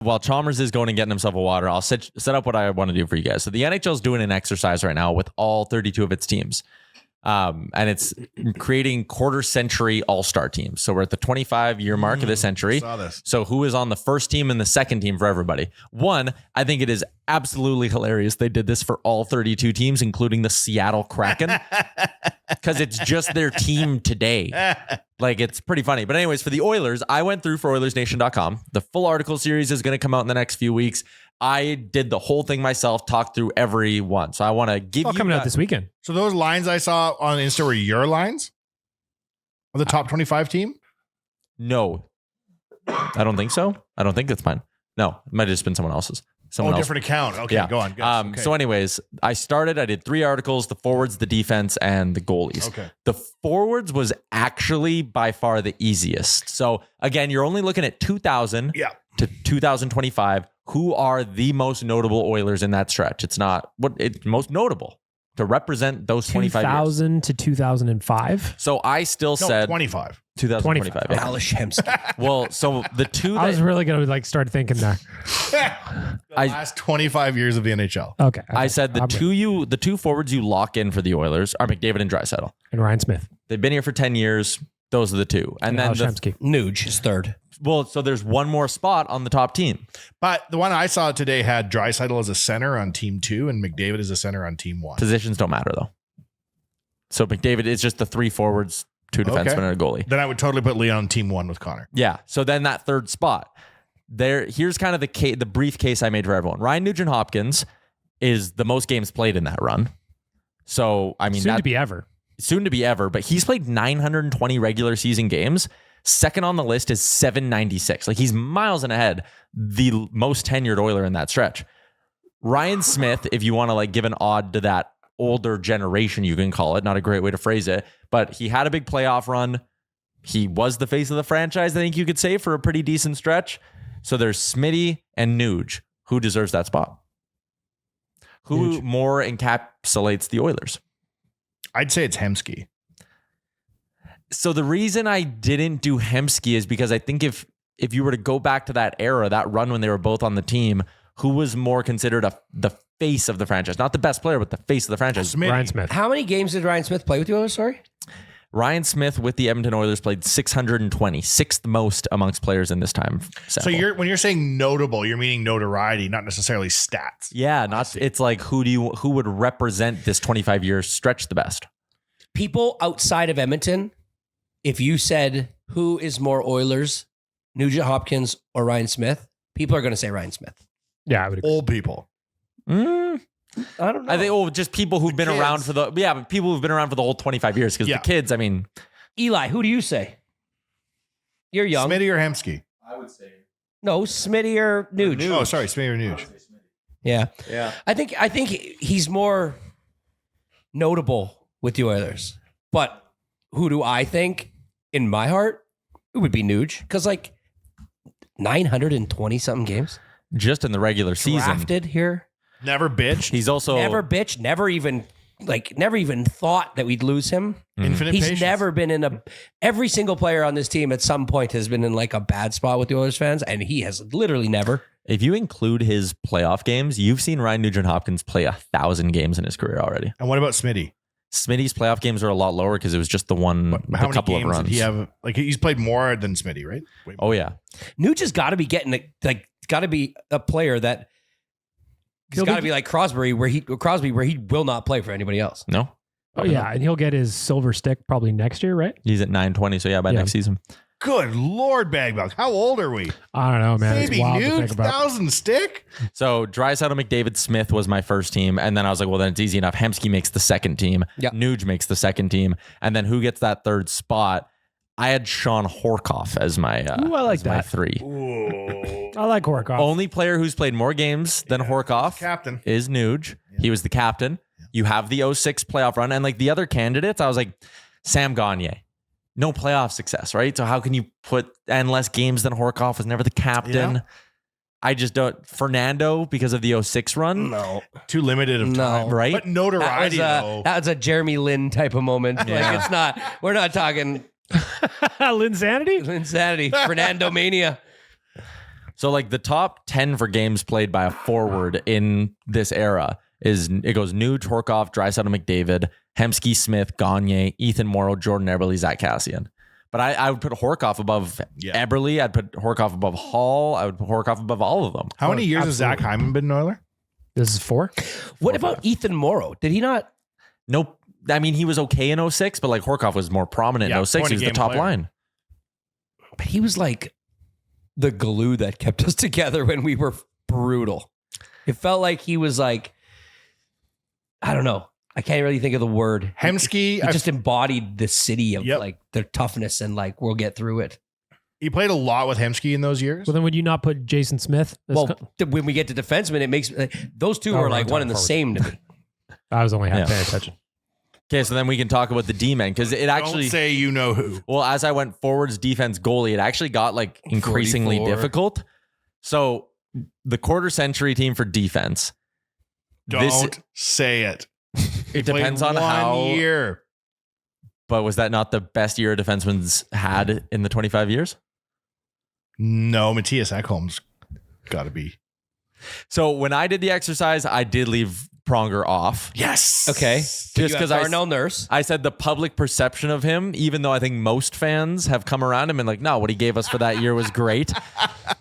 while Chalmers is going and getting himself a water, I'll set up what I want to do for you guys. So the NHL is doing an exercise right now with all 32 of its teams. And it's creating quarter century all-star teams. So we're at the 25-year mark of the century. Saw this. So who is on the first team and the second team for everybody? One, I think it is absolutely hilarious they did this for all 32 teams, including the Seattle Kraken, because it's just their team today. Like, it's pretty funny. But anyways, for the Oilers, I went through for Oilersnation.com. The full article series is going to come out in the next few weeks. I did the whole thing myself, talked through every one. So I want to give you coming out this weekend. So those lines I saw on Insta were your lines of the top 25 team? No, I don't think so. I don't think that's mine. No, it might have just been someone else's. Different account. Okay, Yeah. go on. Okay. So anyways, I did 3 articles, the forwards, the defense, and the goalies. Okay. The forwards was actually by far the easiest. So again, you're only looking at 2000 to 2025. Who are the most notable Oilers in that stretch? It's not what it's most notable to represent those 25 years. 2000 to 2005. So I still said 25. 2025. Yeah. Alex Hemsky. Well, so the two I was that really going to start thinking there. Last 25 years of the NHL. Okay. I said the two forwards you lock in for the Oilers are McDavid and Draisaitl. And Ryan Smith. They've been here for 10 years. Those are the two. And then Alex Hemsky. Nuge is third. so there's one more spot on the top team. But the one I saw today had Draisaitl as a center on team 2 and McDavid as a center on team 1. Positions don't matter though. So McDavid is just the 3 forwards, 2 defensemen, and a goalie. Then I would totally put Leon on team 1 with Connor. Yeah. So then that third spot. Here's kind of the brief case I made for everyone. Ryan Nugent-Hopkins is the most games played in that run. So I mean, Soon to be ever, but he's played 920 regular season games. Second on the list is 796. Like, he's miles and ahead the most tenured Oiler in that stretch. Ryan Smith, if you want to like give an odd to that older generation, you can call it, not a great way to phrase it, but he had a big playoff run. He was the face of the franchise, I think you could say, for a pretty decent stretch. So there's Smitty and Nuge. Who deserves that spot? Who Nuge. more encapsulates the Oilers? I'd say it's Hemsky. So the reason I didn't do Hemsky is because I think if you were to go back to that era, that run when they were both on the team, who was more considered the face of the franchise? Not the best player, but the face of the franchise. Ryan Smith. How many games did Ryan Smith play with the Oilers? Sorry. Ryan Smith with the Edmonton Oilers played 620, sixth most amongst players in this time sample. So when you're saying notable, you're meaning notoriety, not necessarily stats. Yeah, it's like who would represent this 25-year stretch the best? People outside of Edmonton, if you said who is more Oilers, Nugent-Hopkins or Ryan Smith, people are going to say Ryan Smith. Yeah, I would agree. Old people. I don't know. I think just people who've been around for but people who've been around for the whole 25 years, because the kids, I mean. Eli, who do you say? You're young. Smitty or Hemsky? I would say No, Smitty or Nuge. Oh, sorry, Smitty or Nuge. Yeah. Yeah. I think he's more notable with the Oilers. But who do I think in my heart? It would be Nuge. Because like 920 something games. Just in the regular season. Drafted here. Never bitched. He's also Never bitched. Never even thought that we'd lose him. Infinite He's patience. never been in every single player on this team at some point has been in like a bad spot with the Oilers fans, and he has literally never. If you include his playoff games, you've seen Ryan Nugent-Hopkins play 1,000 games in his career already. And what about Smitty? Smitty's playoff games are a lot lower because it was just the one, How the couple many of games runs. did he have? Like, he's played more than Smitty, right? Way more. Oh yeah, Nuge has got to be getting got to be a player that he's got to be like Crosby, where he will not play for anybody else. no. Oh, yeah. And he'll get his silver stick probably next year, right? He's at 920, so yeah, by next season. Good Lord, Bagbug. How old are we? I don't know, man. Maybe It's wild to Nuge, think about. 1,000 stick? So Draisaitl, McDavid, Smith was my first team, and then I was like, well, then it's easy enough. Hemsky makes the second team. Yeah. Nuge makes the second team, and then who gets that third spot? I had Sean Horkoff as my Ooh, I like as my that. 3. I like Horkoff. Only player who's played more games than Horkoff Captain. is Nuge. He was the captain. You have the 06 playoff run, and like the other candidates, I was like, Sam Gagner. No playoff success, right? So how can you put and less games than Horkoff was never the captain? Yeah. I just don't. Fernando because of the 06 run. No, Too limited of No. time. Right? But notoriety, though. that was a Jeremy Lin type of moment. Yeah. Like it's not. We're not talking Linsanity? insanity. Fernando mania. So like the top 10 for games played by a forward in this era it goes Nuge, Horkoff, Draisaitl, McDavid, Hemsky, Smith, Gagne, Ethan Morrow, Jordan Eberle, Zach Cassian. But I would put Horkoff above Eberle. I'd put Horkoff above Hall. I would put Horkoff above all of them. How many years has Zach Hyman been an Oiler? This is 4. What about Ethan Morrow? Did he not? Nope. I mean, he was okay in 06, but like Horkoff was more prominent in 06. He was the top line. But he was like the glue that kept us together when we were brutal. It felt like he was like, I don't know. I can't really think of the word. Hemsky. He just embodied the city of like their toughness and like, we'll get through it. He played a lot with Hemsky in those years. Well, then would you not put Jason Smith? When we get to defenseman, it makes those two are like one and the same to me. I was only half paying attention. Okay, so then we can talk about the D-men because it actually Don't say you know who. Well, as I went forwards, defense, goalie, it actually got like increasingly 44. difficult. So the quarter century team for defense. Don't say it. It depends on how. Year. But was that not the best year a defenseman's had in the 25 years? No, Matthias Ekholm's got to be. So when I did the exercise, I did leave Pronger off. Yes. Okay. Just because Darnell Nurse. I said the public perception of him, even though I think most fans have come around him and like, no, what he gave us for that year was great.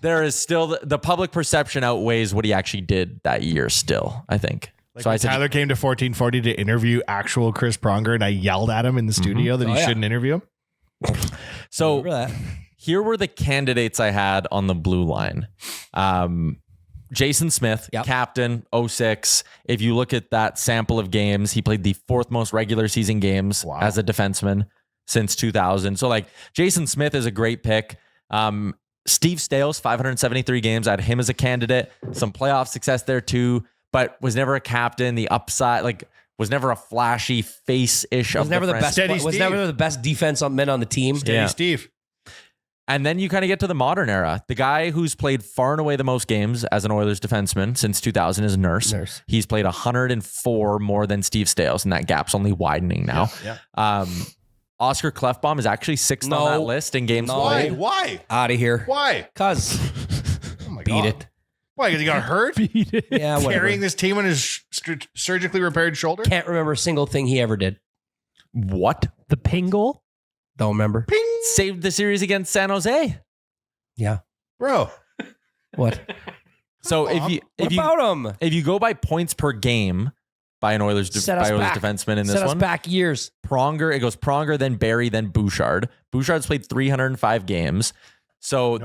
There is still the public perception outweighs what he actually did that year still, I think. Like so I said, Tyler came to 1440 to interview actual Chris Pronger, and I yelled at him in the studio that he shouldn't interview him. so Remember that. here were the candidates I had on the blue line. Jason Smith, captain, 06. If you look at that sample of games, he played the 4th most regular season games as a defenseman since 2000. So like Jason Smith is a great pick. Steve Staios, 573 games. I had him as a candidate. Some playoff success there too, but was never a captain. The upside, like was never a flashy face-ish. Was never the best. Was never the best defense men on the team. Steady Steve. And then you kind of get to the modern era. The guy who's played far and away the most games as an Oilers defenseman since 2000 is Nurse. He's played 104 more than Steve Staios, and that gap's only widening now. Oscar Klefbom is actually 6th on that list in games played. Why? Out of here. Why? Cause Oh my beat God. it. Why? Because he got hurt? Yeah, whatever. Carrying this team on his surgically repaired shoulder? Can't remember a single thing he ever did. What? The Pingle? Don't remember. Ping! Saved the series against San Jose. Yeah. Bro. What? So What about him? if you go by points per game by an Oilers defenseman in this Set us one, back years. it goes Pronger, then Barry, then Bouchard. Bouchard's played 305 games. So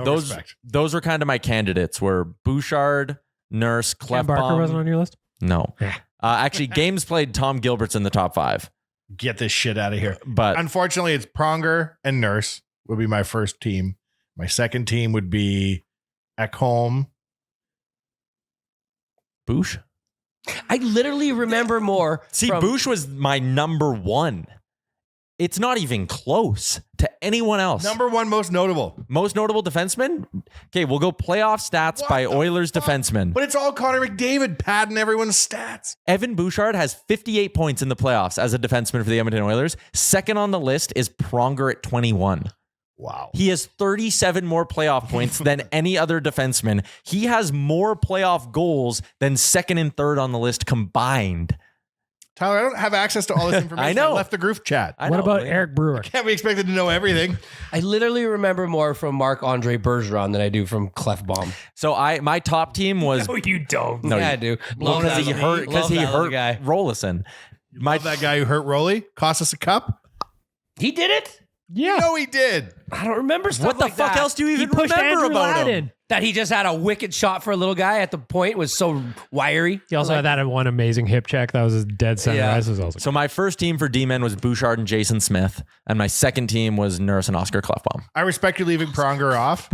those were kind of my candidates were Bouchard, Nurse, Cam Barker Klefbom. wasn't on your list? No. Yeah. Actually, games played, Tom Gilbert's in the top 5. Get this shit out of here. But Unfortunately, it's Pronger and Nurse would be my first team. My second team would be Ekholm. Bouch? I literally remember more. See, from, Bouch was my number 1. It's not even close to anyone else. Number 1 most notable. Most notable defenseman? Okay, we'll go playoff stats by Oilers defenseman. But it's all Connor McDavid padding everyone's stats. Evan Bouchard has 58 points in the playoffs as a defenseman for the Edmonton Oilers. Second on the list is Pronger at 21. Wow. He has 37 more playoff points than any other defenseman. He has more playoff goals than second and third on the list combined. Tyler, I don't have access to all this information. I know. I left the group chat. What about Eric Brewer? Can't be expected to know everything. I literally remember more from Marc-Andre Bergeron than I do from Klefbom. So my top team was No, you don't. No, Yeah, I do. because he hurt guy. Rolison. That guy who hurt Roley cost us a cup. He did it? Yeah. No, he did. I don't remember stuff What the like fuck that. else do you He even pushed remember Andrew about him? Laddin. That he just had a wicked shot for a little guy at the point was so wiry. He also had that one amazing hip check. That was his dead center. Yeah. Ice was also So my first team for D-men was Bouchard and Jason Smith, and my second team was Nurse and Oscar Klefbom. I respect you leaving Pronger off.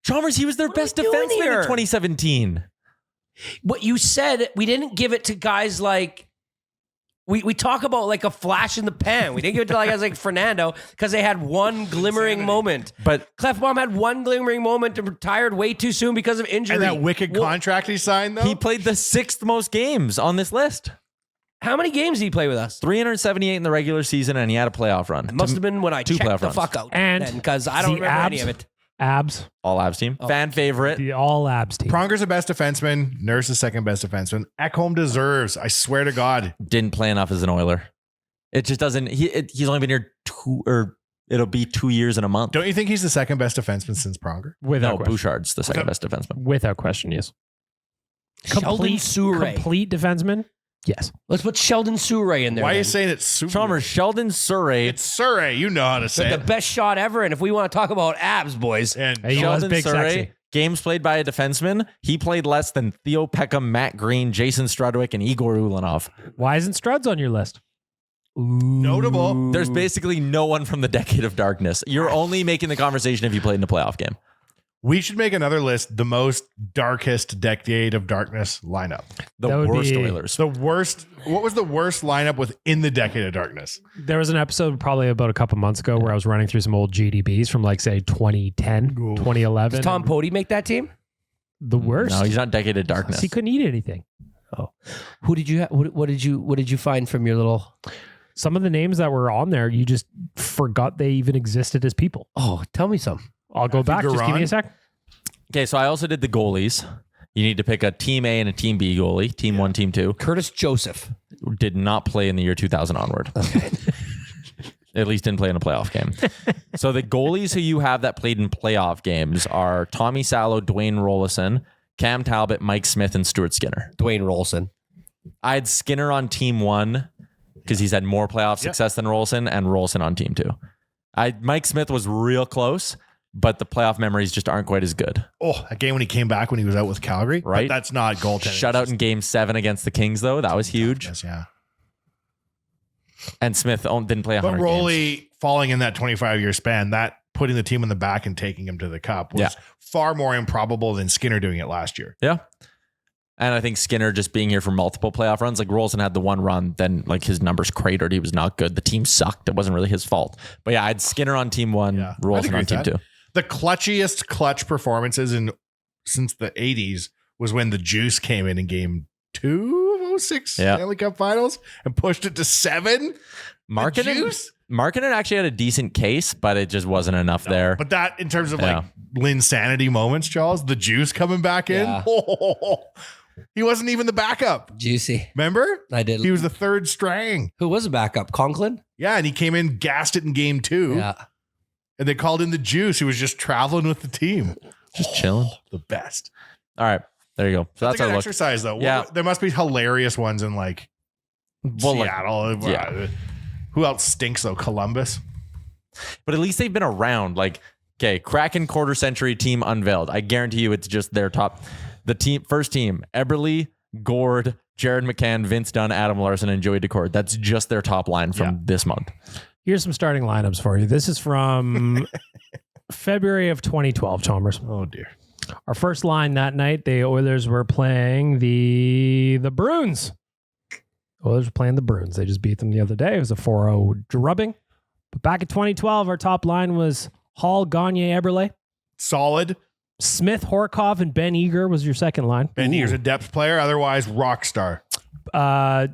Chalmers, he was their best are we doing defenseman in here? 2017. What you said, we didn't give it to guys like we talk about like a flash in the pan. We didn't give it to guys like Fernando because they had one glimmering moment. But Klefbom had one glimmering moment and retired way too soon because of injury. And that wicked contract he signed, though. he played the 6th most games on this list. How many games did he play with us? 378 in the regular season, and he had a playoff run. It must have been when I two checked playoff the runs. fuck out. And because I don't the remember any abs- of it. Abs. All Abs team. Fan favorite. The all abs team. Pronger's the best defenseman. Nurse is second best defenseman. Ekholm deserves. I swear to God. Didn't play enough as an Oiler. It just doesn't. He's only been here it'll be 2 years and a month. Don't you think he's the second best defenseman since Pronger? Without No, question. Bouchard's the second best defenseman. Without question, yes. Sheldon Souray. Complete defenseman? Yes. Let's put Sheldon Souray in there. Why are you then. saying it's super? Chalmers, Sheldon Surrey. It's Surrey. You know how to say The it. best shot ever. And if we want to talk about abs, boys, And Hey, he was Sheldon big Surrey, sexy. games played by a defenseman. He played less than Theo Peckham, Matt Green, Jason Strudwick, and Igor Ulanov. Why isn't Struds on your list? notable. There's basically no one from the Decade of Darkness. You're only making the conversation if you played in a playoff game. We should make another list. The most darkest decade of darkness lineup. The That would worst be- Oilers. The worst. What was the worst lineup within the decade of darkness? There was an episode probably about a couple months ago where I was running through some old GDBs from like, say, 2010, 2011. does Tom Pody make that team? The worst. No, he's not Decade of Darkness. He couldn't eat anything. Who did you? What did you find from your little? Some of the names that were on there, you just forgot they even existed as people. Oh, tell me some. I'll go back. Just give me Garan? a sec. Okay, so I also did the goalies. You need to pick a Team A and a Team B goalie. Team 1, Team 2. Curtis Joseph. Did not play in the year 2000 onward. At least didn't play in a playoff game. So the goalies who you have that played in playoff games are Tommy Salo, Dwayne Rollison, Cam Talbot, Mike Smith, and Stuart Skinner. Dwayne Rolson. I had Skinner on Team 1 because he's had more playoff success than Rollison, and Rollison on Team 2. Mike Smith was real close, but the playoff memories just aren't quite as good. Oh, that game when he came back when he was out with Calgary. Right. But that's not goaltending. Shutout in Game 7 against the Kings, though. That was huge. Yes, yeah. And Smith didn't play 100 But games. Rolly falling in that 25-year span, that putting the team in the back and taking him to the cup was far more improbable than Skinner doing it last year. Yeah. And I think Skinner just being here for multiple playoff runs, like Rolson had the one run, then like his numbers cratered. He was not good. The team sucked. It wasn't really his fault. But yeah, I had Skinner on Team 1, Yeah. I'd Rolson agree on with Team that. 2. The clutchiest clutch performances since the 80s was when the Juice came in game 2 of 06 Yeah. Stanley Cup Finals and pushed it to 7. Markkinen actually had a decent case, but it just wasn't enough there. But that, in terms of Yeah. like Linsanity moments, Charles, the Juice coming back in, Yeah. he wasn't even the backup. Juicy. Remember? I did. He was the third string. Who was a backup? Conklin? Yeah, and he came in, gassed it in game 2, Yeah. and they called in the Juice, who was just traveling with the team. Just chilling. The best. All right. There you go. So That's that's a our good look. exercise, though. Yeah. There must be hilarious ones in like Well, like, Seattle. yeah. Who else stinks though? Columbus. but at least they've been around. Like, okay, Kraken quarter century team unveiled. I guarantee you it's just their top. The first team, Eberle, Gord, Jared McCann, Vince Dunn, Adam Larson, and Joey Decord. That's just their top line from this month. Here's some starting lineups for you. This is from February of 2012, Chalmers. Oh dear. Our first line that night, the Oilers were playing the Bruins. Oilers were playing the Bruins. They just beat them the other day. It was a 4-0 drubbing. But back in 2012, our top line was Hall, Gagne, Eberle. Solid. Smith, Horkov, and Ben Eager was your second line. Ben Eager's a depth player, otherwise rock star. Pyarvi,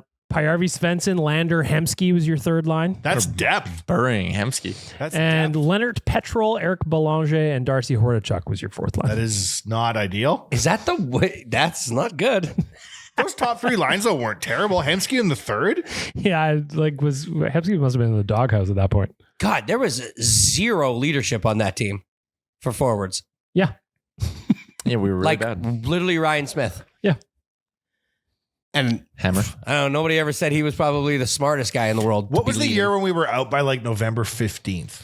Svensson, Lander, Hemsky was your third line. That's depth. Burying Hemsky. That's And depth. Leonard Petrol, Eric Belanger, and Darcy Hordichuk was your fourth line. That is not ideal. Is that the way? That's not good. Those top 3 lines though weren't terrible. Hemsky in the third. Yeah, Hemsky must have been in the doghouse at that point. God, there was zero leadership on that team for forwards. Yeah. Yeah, we were really Like bad. literally Ryan Smith. Yeah. And Hammer. I don't know, nobody ever said he was probably the smartest guy in the world. to What be was the leading. year when we were out by like November 15th?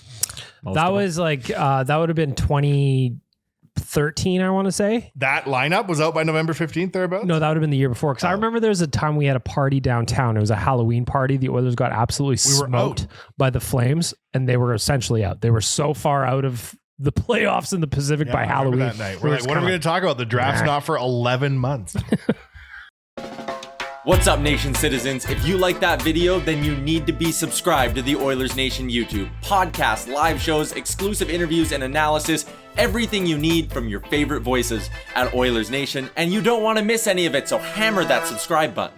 That was like, that would have been 2013, I want to say. That lineup was out by November 15th thereabouts? No, that would have been the year before. Because I remember there was a time we had a party downtown. It was a Halloween party. The Oilers got absolutely We were smoked by the Flames, and they were essentially out. They were so far out of the playoffs in the Pacific Yeah, by I remember Halloween. that night. We're like, just what are we kinda going to talk about? The draft's Nah. not for 11 months. What's up, Nation citizens? If you like that video, then you need to be subscribed to the Oilers Nation YouTube. Podcasts, live shows, exclusive interviews, and analysis. Everything you need from your favorite voices at Oilers Nation. And you don't want to miss any of it, so hammer that subscribe button.